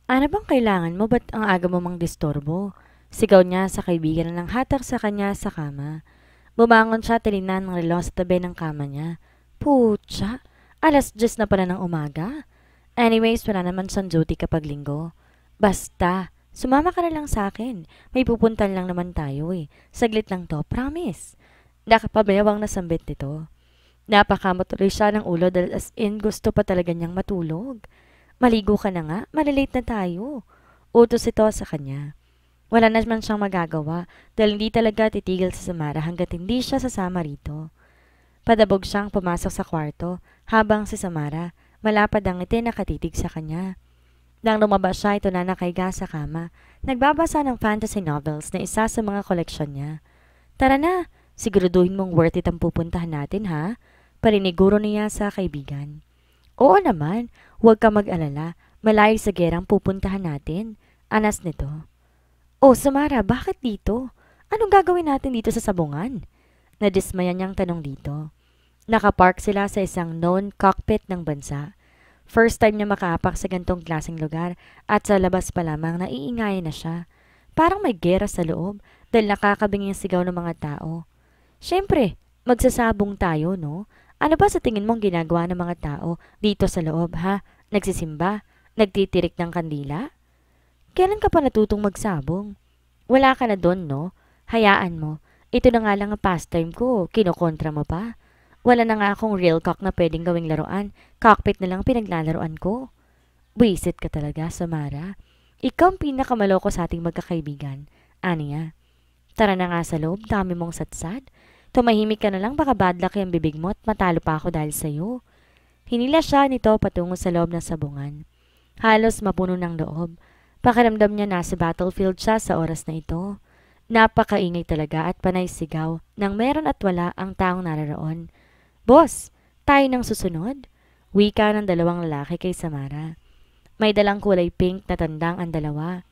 Ano bang kailangan mo? Ba't ang aga mo mang disturbo? Sigaw niya sa kaibigan na nanghatak sa kanya sa kama. Bumangon siya tininan ng relo sa tabi ng kama niya. Putya, 10:00 na pala ng umaga. Anyways, wala naman siyang duty kapag linggo. Basta, sumama ka na lang sa akin. May pupuntan lang naman tayo eh. Saglit lang to, promise. Nakapabayawang nasambit nito. Napakamatuloy siya ng ulo dahil as in gusto pa talaga niyang matulog. Maligo ka na nga, malilate na tayo. Utos ito sa kanya. Wala naman siyang magagawa dahil hindi talaga titigil sa Samara hanggat hindi siya sasama rito. Padabog siyang pumasok sa kwarto habang si Samara malapad ang ngiti nakatitig sa kanya. Nang lumabas siya, ito na nakahiga sa kama, nagbabasa ng fantasy novels na isa sa mga koleksyon niya. Tara na, siguraduhin mong worth it ang pupuntahan natin ha? Pariniguro niya sa kaibigan. Oo naman, huwag ka mag-alala, malayo sa gerang pupuntahan natin. Anas nito. Oh, Samara, bakit dito? Anong gagawin natin dito sa sabungan? Nadismaya niyang tanong dito. Nakapark sila sa isang known cockpit ng bansa. First time niya makaapak sa gantong klaseng lugar at sa labas pa lamang naiingayan na siya. Parang may gera sa loob dahil nakakabing yung sigaw ng mga tao. Siyempre, magsasabong tayo, no? Ano ba sa tingin mong ginagawa ng mga tao dito sa loob, ha? Nagsisimba? Nagtitirik ng kandila? Kailan ka pa natutong magsabong? Wala ka na doon, no? Hayaan mo. Ito na nga lang ang pastime ko. Kinokontra mo pa. Wala na nga akong real cock na pwedeng gawing laruan. Cockpit na lang pinaglalaruan ko. Buisit ka talaga, Samara. Ikaw ang pinakamaloko sa ating magkakaibigan. Aniya. Tara na nga sa loob, dami mong satsad. Tumahimik ka na lang, baka bad luck yung bibig mo at matalo pa ako dahil sa'yo. Hinila siya nito patungo sa loob ng sabungan. Halos mapuno ng loob. Pakiramdam niya nasa battlefield siya sa oras na ito. Napakaingay talaga at panay sigaw nang meron at wala ang taong naroroon. Boss, tayo nang susunod? Wika ng dalawang lalaki kay Samara. May dalang kulay pink na tandang ang dalawa.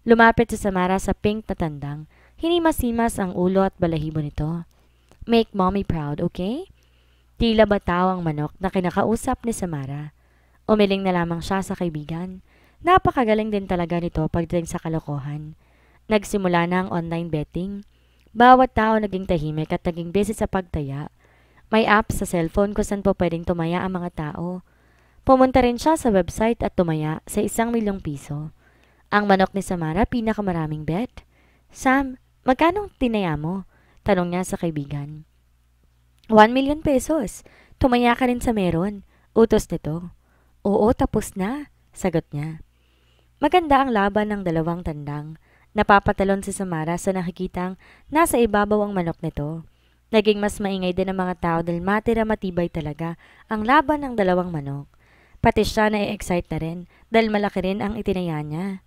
Lumapit si Samara sa pink na tandang. Hinimas-himas ang ulo at balahibo nito. Make mommy proud, okay? Tila ba tao ang manok na kinakausap ni Samara. Umiling na lamang siya sa kaibigan. Napakagaling din talaga nito pagdating sa kalokohan. Nagsimula na ang online betting. Bawat tao naging tahimik at naging busy sa pagtaya. May app sa cellphone kung saan po pwedeng tumaya ang mga tao. Pumunta rin siya sa website at tumaya sa 1,000,000 piso. Ang manok ni Samara pinakamaraming bet. Sam, magkano tinaya mo? Tanong niya sa kaibigan. 1,000,000 pesos. Tumaya ka rin sa meron. Utos nito. Oo, tapos na. Sagot niya. Maganda ang laban ng dalawang tandang. Napapatalon si Samara sa nakikitang nasa ibabaw ang manok nito. Naging mas maingay din ang mga tao dahil matira matibay talaga ang laban ng dalawang manok. Pati siya na-excite na rin dahil malaki rin ang itinaya niya.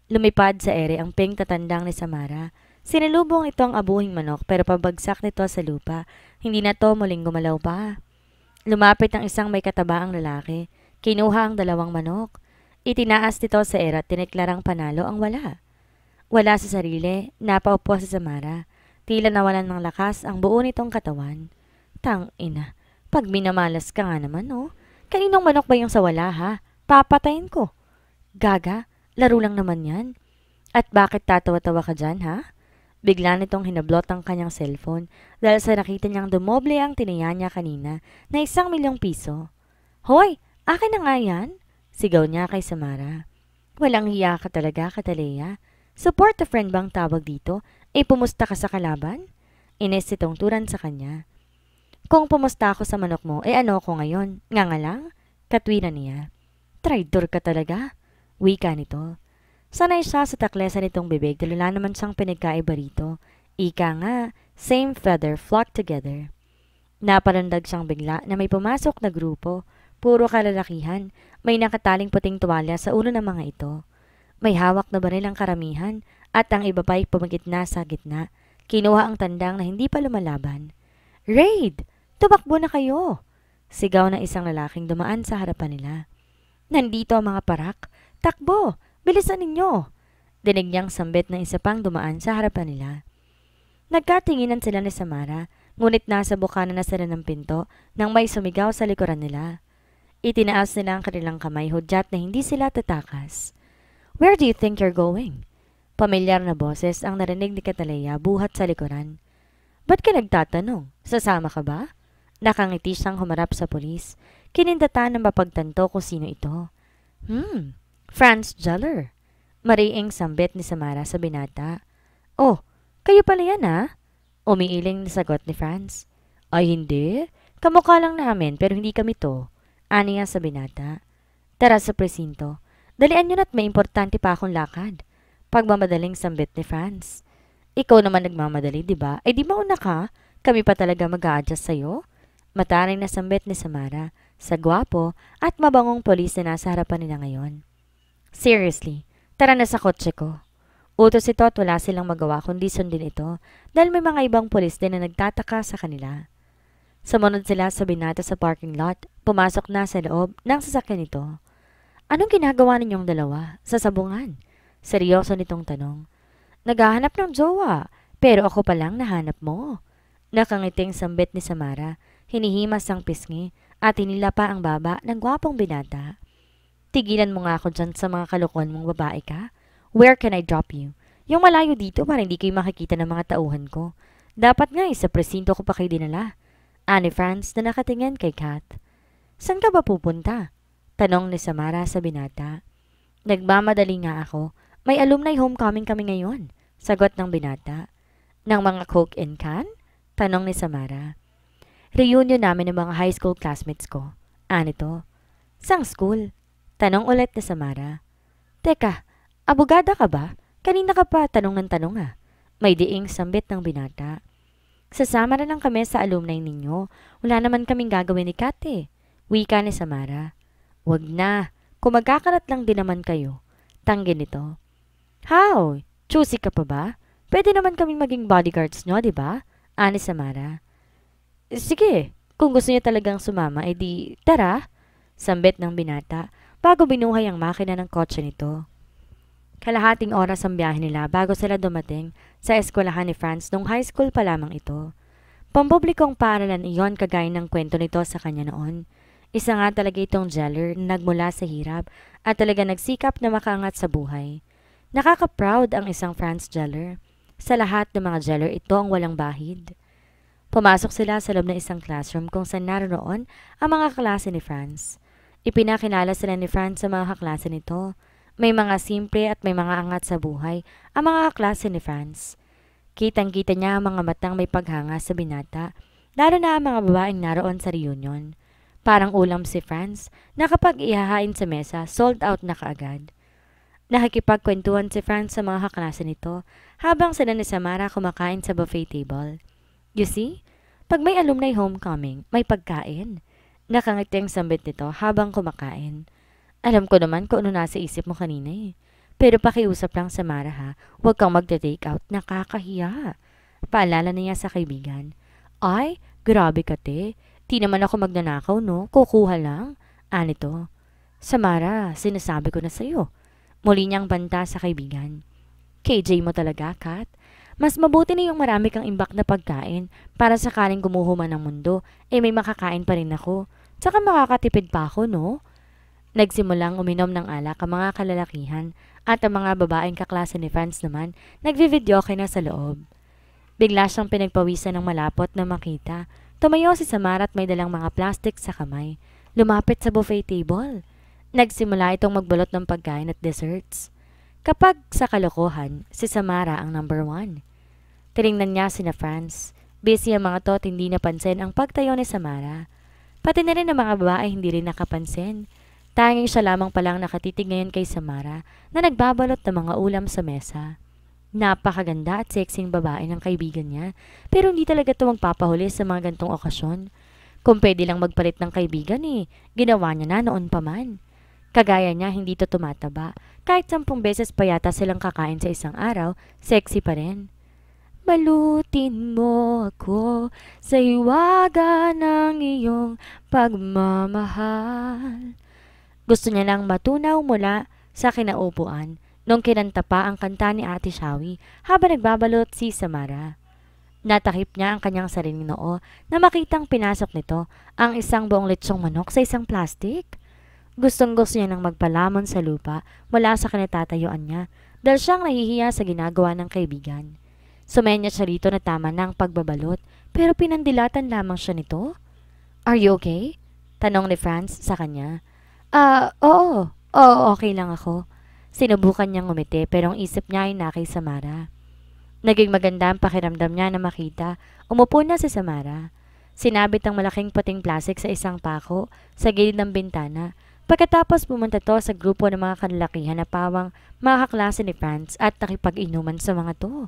Lumipad sa ere ang pink na tandang ni Samara. Sinalubong ito ang abuhing manok pero pabagsak nito sa lupa. Hindi na to muling gumalaw pa. Lumapit ang isang may katabaang lalaki. Kinuha ang dalawang manok. Itinaas nito sa ere at tineklarang panalo ang wala. Wala sa sarili, napaupo si Samara. Tila nawalan ng lakas ang buo nitong katawan. Tang ina, pag minamalas ka nga naman, oh. Kaninong manok ba yung sa wala, ha? Papatayin ko. Gaga, laro lang naman yan. At bakit tatawa-tawa ka dyan, ha? Bigla nitong hinablot ang kanyang cellphone dahil sa nakita niyang dumoble ang tiniya niya kanina na 1,000,000 piso. Hoy, akin na nga yan? Sigaw niya kay Samara. Walang hiya ka talaga, Kataleya. Support a friend bang tawag dito? Pumusta ka sa kalaban? Ines si tungturan sa kanya. Kung pumusta ako sa manok mo, ano ko ngayon? Nga nga lang? Katwiran niya. Traitor ka talaga? Wika nito. Sanay siya sa taklesan nitong bibig dahil wala naman siyang pinagkaiba rito. Ika nga, same feather flock together. Naparandag siyang bigla na may pumasok na grupo. Puro kalalakihan. May nakataling puting tuwalya sa ulo ng mga ito. May hawak na baril ang karamihan at ang iba pa'y pumagitna sa gitna. Kinuha ang tandang na hindi pa lumalaban. Raid! Tumakbo na kayo! Sigaw ng isang lalaking dumaan sa harapan nila. Nandito ang mga parak. Takbo! Bilisan ninyo! Dinig niyang sambit ng isa pang dumaan sa harapan nila. Nagkatinginan sila ni Samara, ngunit nasa bukana na sila ng pinto nang may sumigaw sa likuran nila. Itinaas nila ang kanilang kamay hudyat na hindi sila tatakas. Where do you think you're going? Pamilyar na boses ang narinig ni Cataleya buhat sa likuran. Ba't ka nagtatanong? Sasama ka ba? Nakangiti siyang humarap sa pulis. Kinindatan na mapagtanto kung sino ito. Franz Jeller. Mariing sambit ni Samara sa binata. Oh, kayo pala yan ha? Umiiling na sagot ni Franz. Ay hindi. Kamukha lang namin pero hindi kami to. Aniya sa binata. Tara sa presinto. Dalian nyo na't may importante pa akong lakad. Pagmamadaling sambit ni Franz. Ikaw naman nagmamadali, di ba? Eh di mauna ka? Kami pa talaga mag-a-adjust sa'yo? Mataring na sambit ni Samara sa gwapo at mabangong polis na nasa harapan nila ngayon. Seriously, tara na sa kotse ko. Utos ito at wala silang magawa kundi sundin ito dahil may mga ibang polis din na nagtataka sa kanila. Sumunod sila sa binata sa parking lot, pumasok na sa loob ng sasakyan nito. Anong ginagawa ninyong dalawa sa sabungan? Seryoso nitong tanong. Naghahanap ng jowa, pero ako palang nahanap mo. Nakangiting sambit ni Samara, hinihimas ang pisngi at hinila pa ang baba ng gwapong binata. Tigilan mo nga ako dyan sa mga kalokohan mong babae ka. Where can I drop you? Yung malayo dito para hindi kayo makikita ng mga tauhan ko. Dapat nga sa presinto ko pa kayo dinala. Ani Franz na nakatingin kay Kat. Saan ka ba pupunta? Tanong ni Samara sa binata. Nagmamadali nga ako. May alumni homecoming kami ngayon. Sagot ng binata. Ng mga Coke and Can? Tanong ni Samara. Reunion namin ng mga high school classmates ko. Anito. Sang school? Tanong ulit ni Samara. Teka, abogada ka ba? Kanina ka pa tanong ng tanong ah. May diing sambit ng binata. Sasama na lang kami sa alumni ninyo. Wala naman kaming gagawin ni Kat eh. Wika ni Samara. Wag na. Kung magkakarat lang din naman kayo. Tanggin ito. How? Choosy ka pa ba? Pwede naman kaming maging bodyguards nyo, di ba? Ani Samara. Sige, kung gusto niyo talagang sumama, edi tara. Sambit ng binata bago binuhay ang makina ng kotse nito. Kalahating oras ang biyahe nila bago sila dumating sa eskwelahan ni Franz nung high school pa lamang ito. Pampublikong paaralan iyon kagaya ng kwento nito sa kanya noon. Isa nga talaga itong Jeller na nagmula sa hirap at talaga nagsikap na makaangat sa buhay. Nakaka-proud ang isang Franz Jeller. Sa lahat ng mga Jeller, ito ang walang bahid. Pumasok sila sa loob ng isang classroom kung saan naroon ang mga klase ni Franz. Ipinakilala sila ni Franz sa mga kaklase nito. May mga simple at may mga angat sa buhay ang mga kaklase ni Franz. Kitang-kita niya ang mga matang may paghanga sa binata, lalo na ang mga babaeng naroon sa reunion. Parang ulam si Franz na kapag ihahain sa mesa, sold out na kaagad. Nakikipagkwentuhan si Franz sa mga kaklase nito habang sila ni Samara kumakain sa buffet table. You see, pag may alumni homecoming, may pagkain. Nakangiting sambit nito habang kumakain. Alam ko naman kung ano nasa isip mo kanina eh. Pero pakiusap lang Samara ha, huwag kang magte-take out, nakakahiya. Paalala niya sa kaibigan. Ay, grabe ka te. Di naman ako magnanakaw no, kukuha lang. Anito. Samara, sinasabi ko na sa'yo. Muli niyang banta sa kaibigan. KJ mo talaga, Kat. Mas mabuti na yung marami kang imbak na pagkain para sakaling gumuho man ang mundo, eh may makakain pa rin ako. Tsaka makakatipid pa ako, no? Nagsimulang uminom ng alak ang mga kalalakihan at ang mga babaeng kaklase ni Franz naman nagvivideo kay na sa loob. Bigla siyang pinagpawisan ng malapot na makita. Tumayo si Samara at may dalang mga plastic sa kamay. Lumapit sa buffet table. Nagsimula itong magbalot ng pagkain at desserts. Kapag sa kalokohan, si Samara ang number 1. Tiningnan niya sina Franz. Busy ang mga to at hindi napansin ang pagtayo ni Samara. Pati na rin ang mga babae hindi rin nakapansin. Tanging siya lamang palang nakatitig ngayon kay Samara na nagbabalot ng mga ulam sa mesa. Napakaganda at sexing babae ng kaibigan niya pero hindi talaga ito magpapahuli sa mga gantong okasyon. Kung pwede lang magpalit ng kaibigan eh, ginawa niya na noon pa man. Kagaya niya, hindi to tumataba. Kahit 10 beses pa yata silang kakain sa isang araw, sexy pa rin. Balutin mo ako sa hiwaga ng iyong pagmamahal. Gusto niya nang matunaw mula sa kinaupuan nung kinanta pa ang kanta ni Ate Shawi habang nagbabalot si Samara. Natakip niya ang kanyang sariling noo na makitang pinasok nito ang isang buong litsyong manok sa isang plastic. Gustong-gusto niya nang magpalamon sa lupa mula sa kinatatayuan niya dahil siyang nahihiya sa ginagawa ng kaibigan. Sumenya siya rito na tama ng pagbabalot pero pinandilatan lamang siya nito. Are you okay? Tanong ni Franz sa kanya. Oo. Oo, okay lang ako. Sinubukan niyang ngumiti pero ang isip niya ay nakay Samara. Naging maganda ang pakiramdam niya na makita. Umupo na si Samara. Sinabit ang malaking puting plastic sa isang pako sa gilid ng bintana. Pagkatapos pumunta to sa grupo ng mga kalalakihan na pawang mga kaklase ni Franz at nakipag-inuman sa mga to.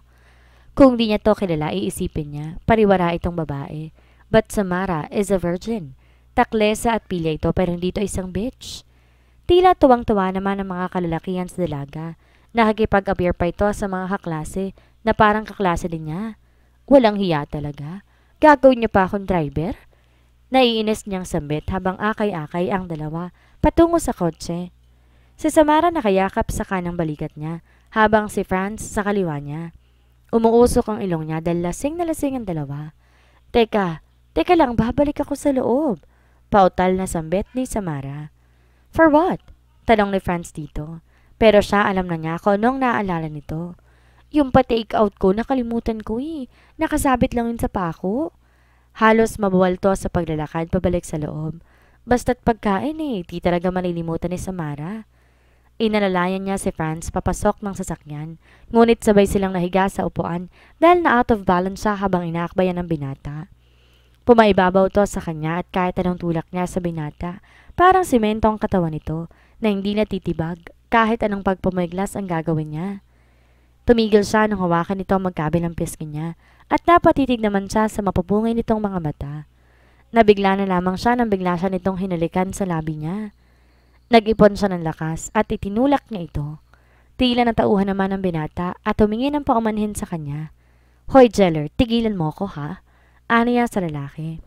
Kung di niya to kilala, iisipin niya, pariwara itong babae. But Samara is a virgin. Taklesa at pilya ito pero hindi ito isang bitch. Tila tuwang-tuwa naman ang mga kalalakihan sa dalaga. Nakikipag-appear pa ito sa mga kaklase na parang kaklase din niya. Walang hiya talaga. Gagawin niyo pa akong driver? Naiinis niyang sambit habang akay-akay ang dalawa patungo sa kotse. Si Samara nakayakap sa kanang balikat niya habang si Franz sa kaliwa niya. Umuusok ang ilong niya dahil lasing na lasing ang dalawa. Teka lang, babalik ako sa loob. Pautal na sambit ni Samara. For what? Tanong ni Franz dito. Pero siya alam na niya kung anong naaalala nito. Yung pa-take out ko, nakalimutan ko eh. Nakasabit lang yun sa pako. Halos mabuwal to sa paglalakad pabalik sa loob. Basta't pagkain eh, di talaga malilimutan ni Samara. Inalalayan niya si Franz papasok ng sasakyan, ngunit sabay silang nahiga sa upuan dahil na out of balance siya habang inaakbayan ng binata. Pumaibabaw to sa kanya at kahit anong tulak niya sa binata, parang simento ang katawan nito na hindi natitibag kahit anong pagpumiglas ang gagawin niya. Tumigil siya nung hawakan nito ang magkabilang pisngi niya at napatitig naman siya sa mapupungay nitong mga mata. Nabigla na lamang siya nang bigla siya nitong hinalikan sa labi niya. Nag-ipon siya ng lakas at itinulak niya ito. Tila natauhan naman ang binata at tumingin ng paumanhin sa kanya. Hoy Jeller, tigilan mo ko ha? Ano niya sa lalaki?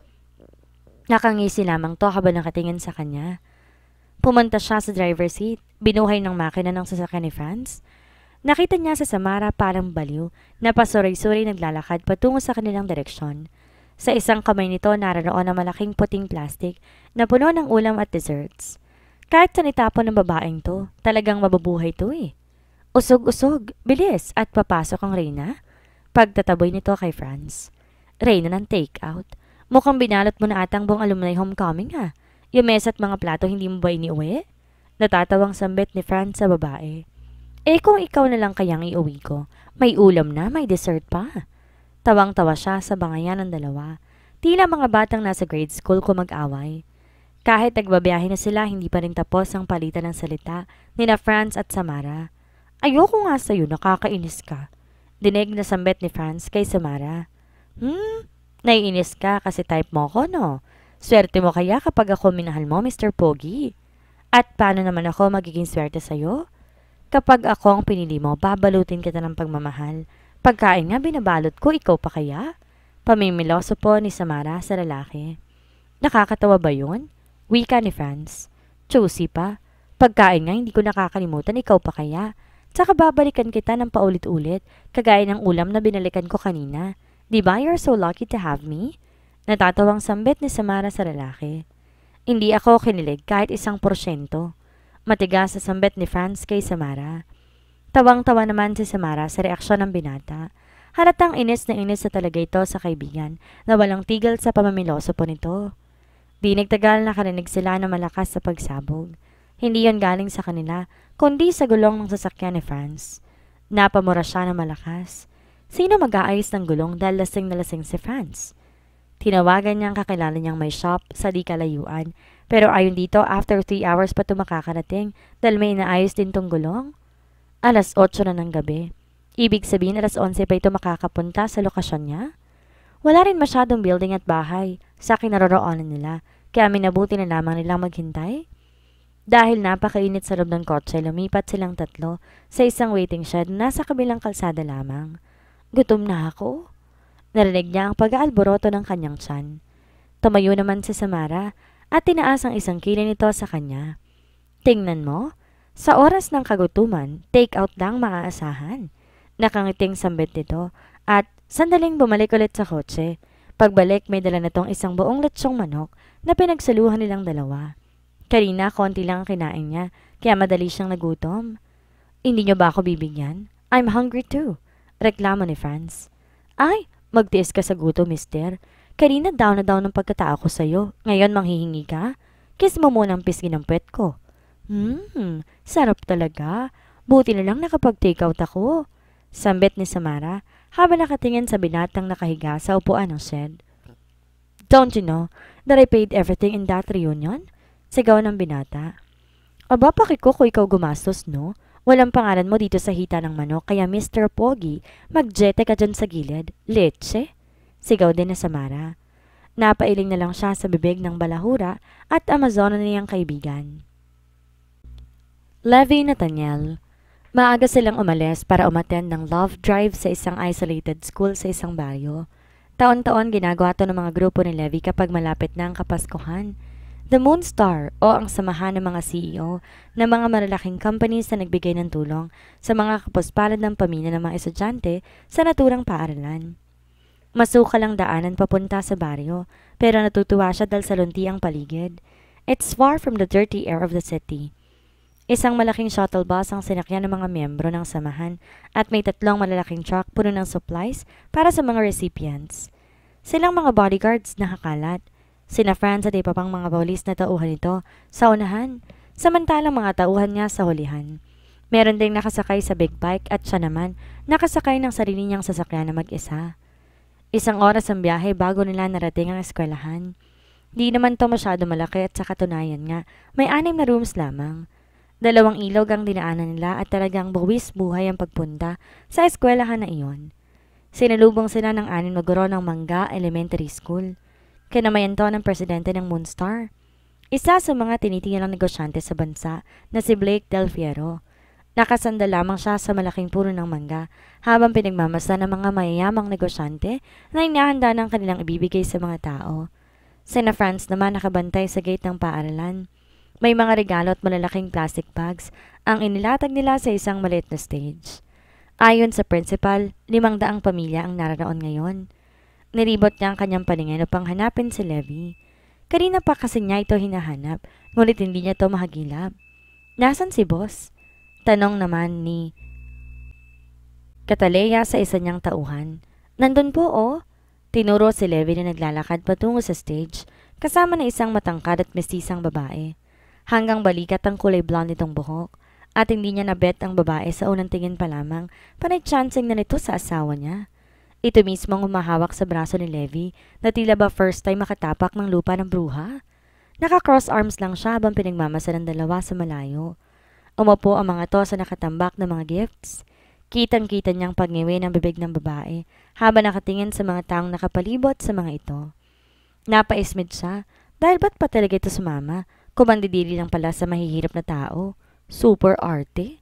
Nakangisi lamang to habang nakatingin sa kanya. Pumunta siya sa driver's seat, binuhay ng makina ng sasakyan ni Franz. Nakita niya sa Samara parang baliw na pasuray-suray naglalakad patungo sa kanilang direksyon. Sa isang kamay nito naroon ang malaking puting plastic na puno ng ulam at desserts. Kahit sa nitapon ng babaeng to, talagang mabubuhay to eh. Usog-usog, bilis at papasok ang Reyna. Pagtataboy nito kay Franz. Reyna ng take-out. Mukhang binalot mo na atang buong alumni homecoming ha. Yung mesa at mga plato hindi mo ba iniuwi? Natatawang sambit ni Franz sa babae. Eh kung ikaw na lang kayang iuwi ko, may ulam na, may dessert pa. Tawang-tawa siya sa bangayan ng dalawa. Tila mga batang nasa grade school ko mag-away. Kahit nagbabiyahe na sila, hindi pa rin tapos ang palitan ng salita nina Franz at Samara. Ayoko nga sa'yo, nakakainis ka. Dinig na sambit ni Franz kay Samara. Naiinis ka kasi type mo ko, no? Swerte mo kaya kapag ako minahal mo, Mr. Pogi? At paano naman ako magiging swerte sa'yo? Kapag ako ang pinili mo, babalutin kita ng pagmamahal. Pagkain nga binabalot ko, ikaw pa kaya? Pamimiloso po ni Samara sa lalaki. Nakakatawa ba yun? Wika ni Franz. Choosy pa. Pagkain nga hindi ko nakakalimutan, ikaw pa kaya? Tsaka babalikan kita ng paulit-ulit, kagaya ng ulam na binalikan ko kanina. Diba you're so lucky to have me? Natatawang sambit ni Samara sa lalaki. Hindi ako kinilig kahit 1%. Matigas sa sambit ni Franz kay Samara. Tawang-tawa naman si Samara sa reaksyon ng binata. Halatang inis na inis sa talaga ito sa kaibigan na walang tigil sa pamamiloso po nito. Di nagtagal nakarinig sila na malakas sa pagsabog. Hindi yon galing sa kanila, kundi sa gulong ng sasakyan ni Franz. Napamura siya na malakas. Sino mag-aayos ng gulong dahil lasing na lasing si Franz? Tinawagan niyang kakilala niyang may shop sa di kalayuan, pero ayon dito after 3 hours pa ito makakarating dahil may inaayos din tong gulong. Alas 8 na ng gabi. Ibig sabihin alas 11 pa ito makakapunta sa lokasyon niya? Wala rin masyadong building at bahay sa kinaroroonan nila, kaya minabuti na lamang nilang maghintay. Dahil napakainit sa loob ng kotse, lumipat silang tatlo sa isang waiting shed na nasa kabilang kalsada lamang. Gutom na ako. Narinig niya ang pag-aalboroto ng kanyang tiyan. Tumayo naman si Samara at tinaas ang isang kilay nito sa kanya. Tingnan mo, sa oras ng kagutuman, take out lang maaasahan. Nakangiting sambit nito at sandaling bumalik ulit sa kotse. Pagbalik may dala na tong isang buong letsyong manok na pinagsaluhan nilang dalawa. Kanina, konti lang ang kinain niya, kaya madali siyang nagutom. Hindi niyo ba ako bibigyan? I'm hungry too. Reklamo ni Franz. Ay, magtiis ka sa gutom, mister. Kanina down na down ng pagkatao ko sa'yo. Ngayon manghihingi ka? Kiss mo muna ang pisngi ng puwet ko. Sarap talaga. Buti na lang nakapag-take out ako. Sambit ni Samara habang nakatingin sa binatang nakahiga sa upuan ng shed. Don't you know that I paid everything in that reunion? Sigaw ng binata. Aba, pakiko ko ikaw gumastos, no? Walang pangalan mo dito sa hita ng manok, kaya Mr. Pogi, magjete ka dyan sa gilid. Leche? Sigaw din na Samara. Napailing na lang siya sa bibig ng balahura at Amazona niyang kaibigan. Levi Nathaniel. Maaga silang umalis para umattend ng love drive sa isang isolated school sa isang baryo. Taon-taon ginagawa ito ng mga grupo ni Levi kapag malapit na ang Kapaskuhan. The Moon Star o ang samahan ng mga CEO ng mga malalaking companies na nagbigay ng tulong sa mga kapuspalad ng pamilya ng mga estudyante sa naturang paaralan. Masukal ang daanan papunta sa baryo pero natutuwa siya dahil sa lunti ang paligid. It's far from the dirty air of the city. Isang malaking shuttle bus ang sinakyan ng mga miyembro ng samahan at may 3 malalaking truck puno ng supplies para sa mga recipients. Silang mga bodyguards nakakalat. Sina Franz at iba pang mga polis na tauhan nito sa unahan, samantalang mga tauhan niya sa hulihan. Meron ding nakasakay sa big bike at siya naman nakasakay ng sarili niyang sasakyan na mag-isa. 1 oras ang biyahe bago nila narating ang eskwelahan. Di naman to masyado malaki at sa katunayan nga, may 6 na rooms lamang. 2 ilog ang dinaanan nila at talagang buwis buhay ang pagpunta sa eskwelahan na iyon. Sinalubong sila ng 6 na guro ng Mangga Elementary School. Kinamayan to ng presidente ng Moonstar. Isa sa mga tinitingnan ng negosyante sa bansa na si Blake Del Fierro. Nakasanda lamang siya sa malaking puno ng mangga habang pinagmamasa ng mga mayayamang negosyante na inahanda ng kanilang ibibigay sa mga tao. Sina Franz naman nakabantay sa gate ng paaralan. May mga regalo at malalaking plastic bags ang inilatag nila sa isang maliit na stage. Ayon sa principal, 500 pamilya ang naroon ngayon. Nilibot niya ang kanyang paningin upang hanapin si Levi. Kanina pa kasi niya ito hinahanap, ngunit hindi niya ito mahagilap. Nasaan si boss? Tanong naman ni Cataleya sa isa niyang tauhan. Nandun po oh. Tinuro si Levi na naglalakad patungo sa stage, kasama na isang matangkad at mestisang babae. Hanggang balikat ang kulay blonde nitong buhok, at hindi niya nabet ang babae sa unang tingin pa lamang, panay chancing na nito sa asawa niya. Ito mismo ang humahawak sa braso ni Levi na tila ba first time makatapak ng lupa ng bruha. Naka-cross arms lang siya habang pinagmamasa ng dalawa sa malayo. Umupo ang mga to sa nakatambak na mga gifts. Kitang-kita niyang pagngiwi ng bibig ng babae habang nakatingin sa mga taong nakapalibot sa mga ito. Napaismid siya dahil ba't pa talaga ito sumama kung mandidiri lang pala sa mahihirap na tao. Super arte.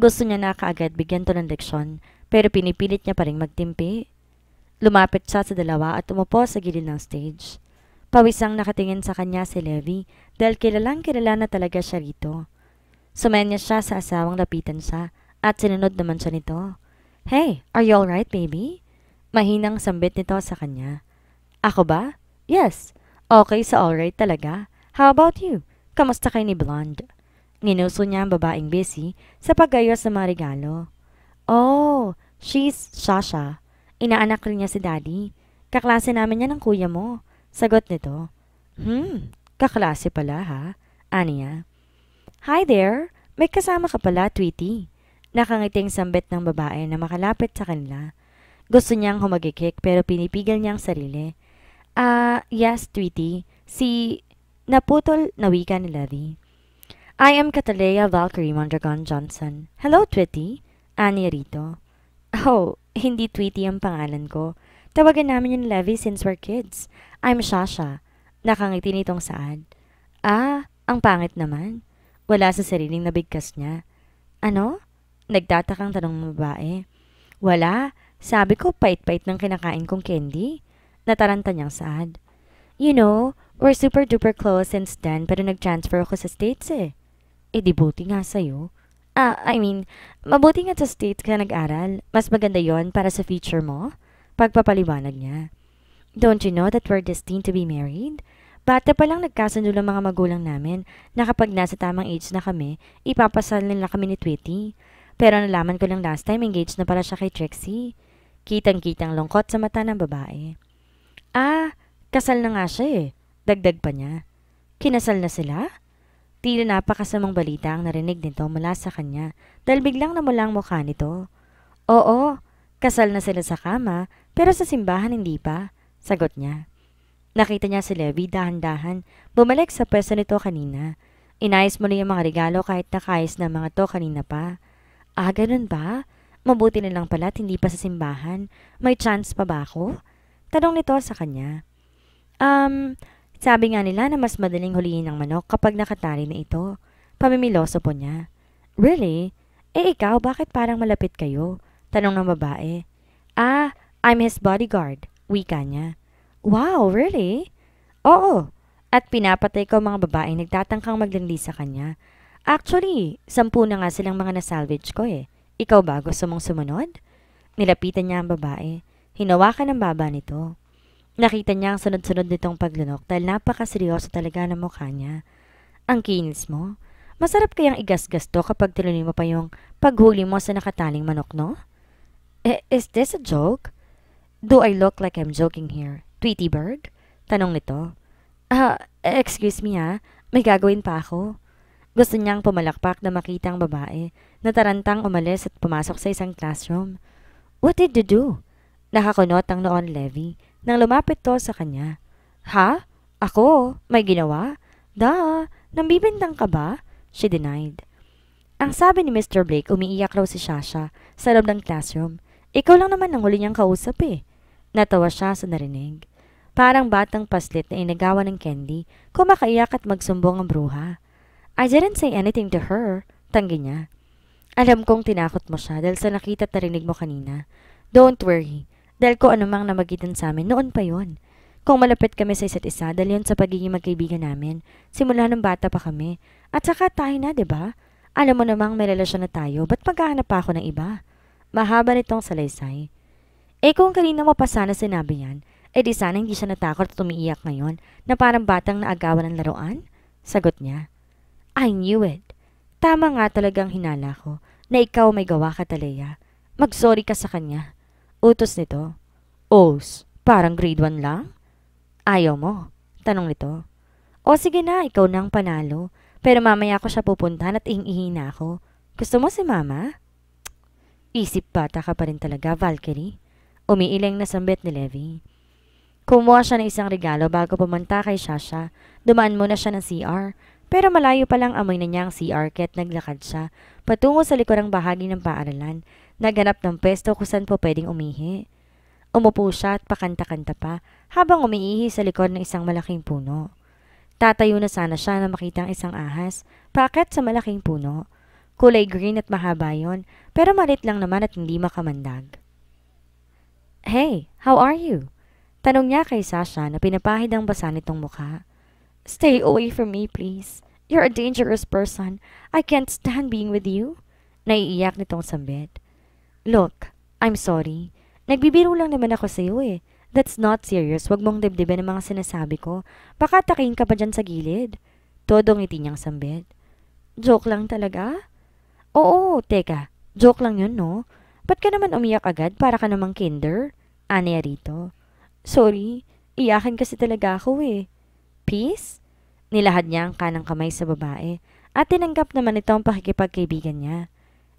Gusto niya na kaagad bigyan to ng leksyon pero pinipilit niya pa rin magtimpi. Lumapit siya sa dalawa at umupo sa gilid ng stage. Pawisang nakatingin sa kanya si Levi dahil kilalang kilala na talaga siya rito. Sumenya siya sa asawang lapitan siya at sinunod naman siya nito. Hey, are you alright, baby? Mahinang sambit nito sa kanya. Ako ba? Yes. Okay sa alright talaga. How about you? Kamusta kay ni Blonde? Nginuso niya ang babaeng busy sa pagayos ng mga regalo. Oh, she's Shasha. Inaanak rin niya si Daddy. Kaklase namin niya ng kuya mo. Sagot nito. Kaklase pala ha? Aniya. Hi there. May kasama ka pala, Tweety. Nakangiting sambit ng babae na makalapit sa kanila. Gusto niyang humagikik pero pinipigil niya ang sarili. Yes, Tweety. Naputol na wika ni Levi. I am Catalea Valkyrie Mondragon Johnson. Hello, Tweety. Ani rito. Oh, hindi Tweety ang pangalan ko. Tawagan namin yung Levi since we're kids. I'm Shasha. Nakangiti nitong saad. Ang pangit naman. Wala sa sariling nabigkas niya. Ano? Nagtatakang tanong ng babae. Wala. Sabi ko, pait-pait ng kinakain kong candy. Nataranta niyang saad. You know, we're super duper close since then pero nag-transfer ako sa States eh. Di buti nga sa'yo. Mabuti nga sa States ka nag-aral. Mas maganda yon para sa future mo. Pagpapaliwanag niya. Don't you know that we're destined to be married? Bata pa lang nagkasundo ng mga magulang namin na kapag nasa tamang age na kami, ipapasal nila kami ni Tweety. Pero nalaman ko lang last time engaged na pala siya kay Trixie. Kitang-kitang lungkot sa mata ng babae. Ah, kasal na nga siya eh. Dagdag pa niya. Kinasal na sila? Tila napakasamang balita ang narinig nito mula sa kanya dahil biglang namula ang mukha nito. Oo, kasal na sila sa kama pero sa simbahan hindi pa, sagot niya. Nakita niya si Levi dahan-dahan bumalik sa pwesto nito kanina. Inayos mo na yung mga regalo kahit nakayos na mga to kanina pa. Ah, ganun ba? Mabuti na lang pala at hindi pa sa simbahan. May chance pa ba ako? Tanong nito sa kanya. Sabi nga nila na mas madaling hulihin ng manok kapag nakatali na ito. Pamimiloso po niya. Really? Eh ikaw, bakit parang malapit kayo? Tanong ng babae. Ah, I'm his bodyguard. Wika niya. Wow, really? Oo. At pinapatay ko mga babaeng nagtatangkang maglandi sa kanya. Actually, 10 na nga silang mga nasalvage ko eh. Ikaw ba gusto mong sumunod? Nilapitan niya ang babae. Hinawakan ang baba nito. Nakita niya ang sunod-sunod nitong paglunok dahil napakaseryoso talaga ng mukha niya. Ang kinis mo. Masarap kayang igasgas to kapag tinuloy mo pa yung paghuli mo sa nakataling manok, no? Is this a joke? Do I look like I'm joking here, Tweety Bird? Tanong nito. Excuse me ha. May gagawin pa ako. Gusto niyang pumalakpak na makita ang babae na tarantang umalis at pumasok sa isang classroom. What did you do? Nakakunot ang noon Levi nang lumapit to sa kanya. Ha? Ako? May ginawa? Nambibintang ka ba? She denied. Ang sabi ni Mr. Blake, umiiyak raw si Shasha sa loob ng classroom. Ikaw lang naman ang huli niyang kausap eh. Natawa siya sa narinig. Parang batang paslit na inagawa ng candy, kumakaiyak at magsumbong ang bruha. I didn't say anything to her, tanggi niya. Alam kong tinakot mo siya dahil sa nakita at narinig mo kanina. Don't worry. Dahil ko anumang namagitan sa amin, noon pa yon. Kung malapit kami sa isa't isa, dahil yun sa pagiging magkaibigan namin, simula ng bata pa kami. At saka tayo na, ba? Diba? Alam mo namang may relasyon na tayo, ba't maghahanap pa ako ng iba? Mahaba nitong salaysay. Kung kanina mo pa sana sinabi yan, di sana hindi siya natakot at umiiyak ngayon na parang batang naagawan ng laruan? Sagot niya. I knew it. Tama nga talagang hinala ko na ikaw may gawa ka, Talea. Mag-sorry ka sa kanya. Utos nito. Os, parang grade 1 lang? Ayaw mo? Tanong nito. O sige na, ikaw nang panalo. Pero mamaya ko siya pupuntahan at ihingi na ako. Gusto mo si mama? Isip bata ka pa rin talaga, Valkyrie. Umiiling na sambit ni Levi. Kumuha siya ng isang regalo bago pumunta kay Shasha. Dumaan muna siya ng CR. Pero malayo pa lang amoy na niya ang CR kaya't naglakad siya patungo sa likurang bahagi ng paaralan. Naghanap ng pwesto kung saan po pwedeng umihi. Umupo siya at pakanta-kanta pa habang umiihi sa likod ng isang malaking puno. Tatayo na sana siya na makita ang isang ahas paakyat sa malaking puno. Kulay green at mahaba yon, pero malit lang naman at hindi makamandag. Hey, how are you? Tanong niya kay Sasha na pinapahid ang basa nitong mukha. Stay away from me, please. You're a dangerous person. I can't stand being with you. Naiiyak nitong sambit. Look, I'm sorry. Nagbibiro lang naman ako sa iyo eh. That's not serious. Huwag mong dibdibin ang mga sinasabi ko. Baka takihin ka pa dyan sa gilid. Todo ngiti niyang sambit. Joke lang talaga? Oo, teka. Joke lang yun, no? Ba't ka naman umiyak agad para ka namang kinder? Aniya rito. Sorry, iyakin kasi talaga ako eh. Peace? Nilahad niya ang kanang kamay sa babae at tinanggap naman ito ang pakikipagkaibigan niya.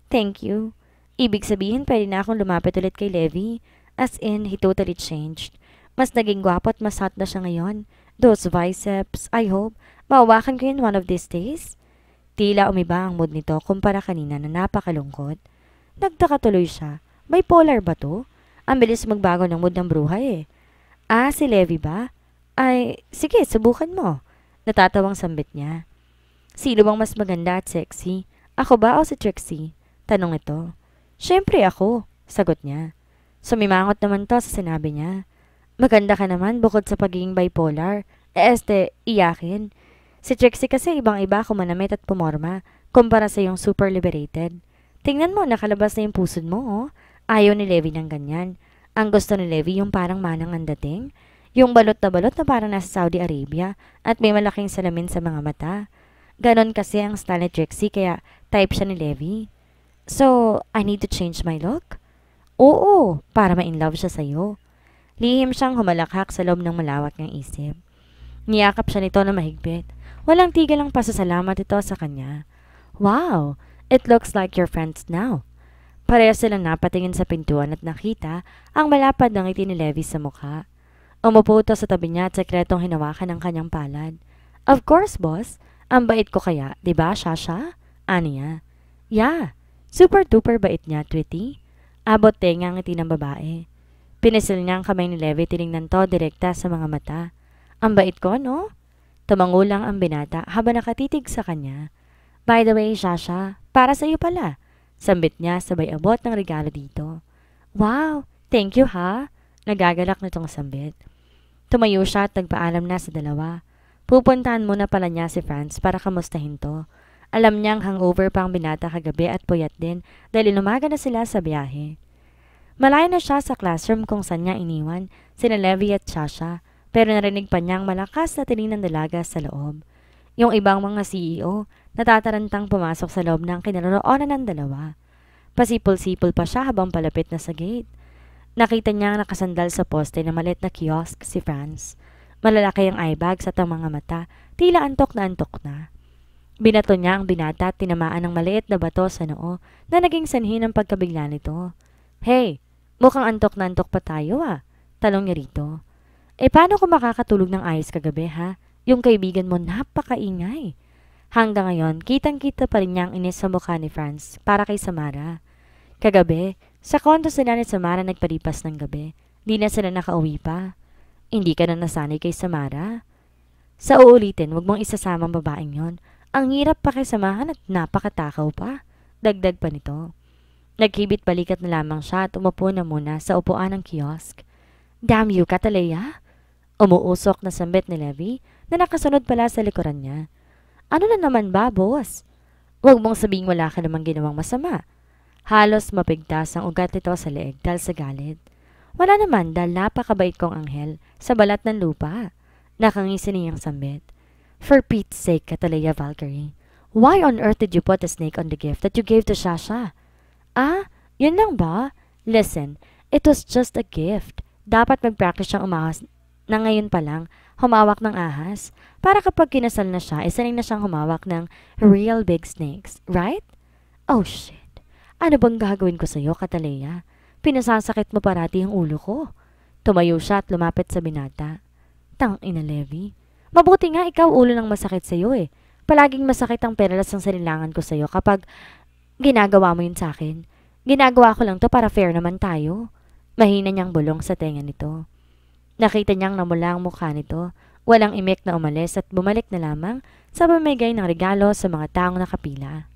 Thank you. Ibig sabihin pwede na akong lumapit ulit kay Levi. As in, he totally changed. Mas naging gwapo at mas hot na siya ngayon. Those biceps, I hope, mawawakan ko yun one of these days. Tila umiba ang mood nito kumpara kanina na napakalungkot. Nagtaka tuloy siya. Bipolar ba to? Ang bilis magbago ng mood ng bruha eh. Ah, si Levi ba? Ay, sige, subukan mo. Natatawang sambit niya. Sino bang mas maganda at sexy? Ako ba o si Trixie? Tanong ito. Siyempre ako, sagot niya. Sumimangot naman to sa sinabi niya. Maganda ka naman bukod sa pagiging bipolar. Iyakin. Si Trixie kasi ibang-iba kung manamit at pumorma kumpara sa yung super liberated. Tingnan mo, nakalabas na yung pusod mo, oh. Ayaw ni Levi ng ganyan. Ang gusto ni Levi yung parang manang ang dating. Yung balot na parang nasa Saudi Arabia at may malaking salamin sa mga mata. Ganon kasi ang style ni Trixie kaya type siya ni Levi. So, I need to change my look? Oo, para ma-inlove siya sa'yo. Lihim siyang humalakhak sa loob ng malawak niyang isip. Niyakap siya nito na mahigpit. Walang tigil ang pasasalamat ito sa kanya. Wow, it looks like you're friends now. Pareho silang napatingin sa pintuan at nakita ang malapad ng ngiti ni Levi sa mukha. Umupo ito sa tabi niya at sekretong hinawakan ng kanyang palad. Of course, boss. Ang bait ko kaya, di ba, Shasha? Ano niya? Yeah, super duper bait niya, Tweety. Abot tenga ang ngiti ng babae. Pinisil niya ang kamay ni Levi, tinignan to direkta sa mga mata. Ang bait ko, no? Tumango lang ang binata habang nakatitig sa kanya. By the way, Shasha, para sa iyo pala. Sambit niya sabay abot ng regalo dito. Wow, thank you ha. Nagagalak nitong sambit. Tumayo siya at nagpaalam na sa dalawa. Pupuntahan muna pala niya si Franz para kamustahin to. Alam niyang hangover pa ang binata kagabi at puyat din dahil inumaga na sila sa biyahe. Malayo na siya sa classroom kung saan niya iniwan sina Levi at Shasha pero narinig pa niyang malakas na tinig ng dalaga sa loob. Yung ibang mga CEO natatarantang pumasok sa loob ng kinaroroonan ng dalawa. Pasipol-sipol pa siya habang palapit na sa gate. Nakita niyang nakasandal sa poste na maliit na kiosk si Franz. Malalaki ang eye bags at ang mga mata, tila antok na antok na. Binato niya ang binata at tinamaan ng maliit na bato sa noo na naging sanhi ng pagkabigla nito. Hey, mukhang antok na antok pa tayo ah. Talong niya rito. Paano kung makakatulog ng ayos kagabi ha? Yung kaibigan mo napakaingay. Hanggang ngayon, kitang-kita pa rin niya ang inis sa mukha ni Franz para kay Samara. Kagabi, sa kondo sila ni Samara nagpalipas ng gabi. Di na sila nakauwi pa. Hindi ka na nasanay kay Samara? Sa uulitin, wag mong isasamang babaeng yon. Ang hirap pakisamahan at napakatakaw pa. Dagdag pa nito. Naghibit balikat na lamang siya at umupo na muna sa upuan ng kiosk. Damn you, Cataleya! Umuusok na sambit ni Levi na nakasunod pala sa likuran niya. Ano na naman ba, boss? Huwag mong sabing wala ka namang ginawang masama. Halos mapigtas ang ugat nito sa leeg dahil sa galit. Wala naman dahil napakabait kong anghel sa balat ng lupa. Nakangisi niyang sambit. For Pete's sake, Cataleya Valkyrie, why on earth did you put a snake on the gift that you gave to Shasha? Ah, yun lang ba? Listen, it was just a gift. Dapat mag-practice siyang umahas na ngayon pa lang humawak ng ahas para kapag kinasal na siya, sanay na siyang humawak ng real big snakes, right? Oh shit, ano bang gagawin ko sa'yo, Cataleya? Pinasasakit mo parati ang ulo ko. Tumayo siya at lumapit sa binata. Tangina, Levi. Mabuti nga ikaw ulo ng masakit sa'yo eh. Palaging masakit ang peralas ng salilangan ko sa'yo kapag ginagawa mo yun sa akin. Ginagawa ko lang to para fair naman tayo. Mahina niyang bulong sa tenga nito. Nakita niyang namula ang mukha nito. Walang imik na umalis at bumalik na lamang sa pamigay ng regalo sa mga taong nakapila.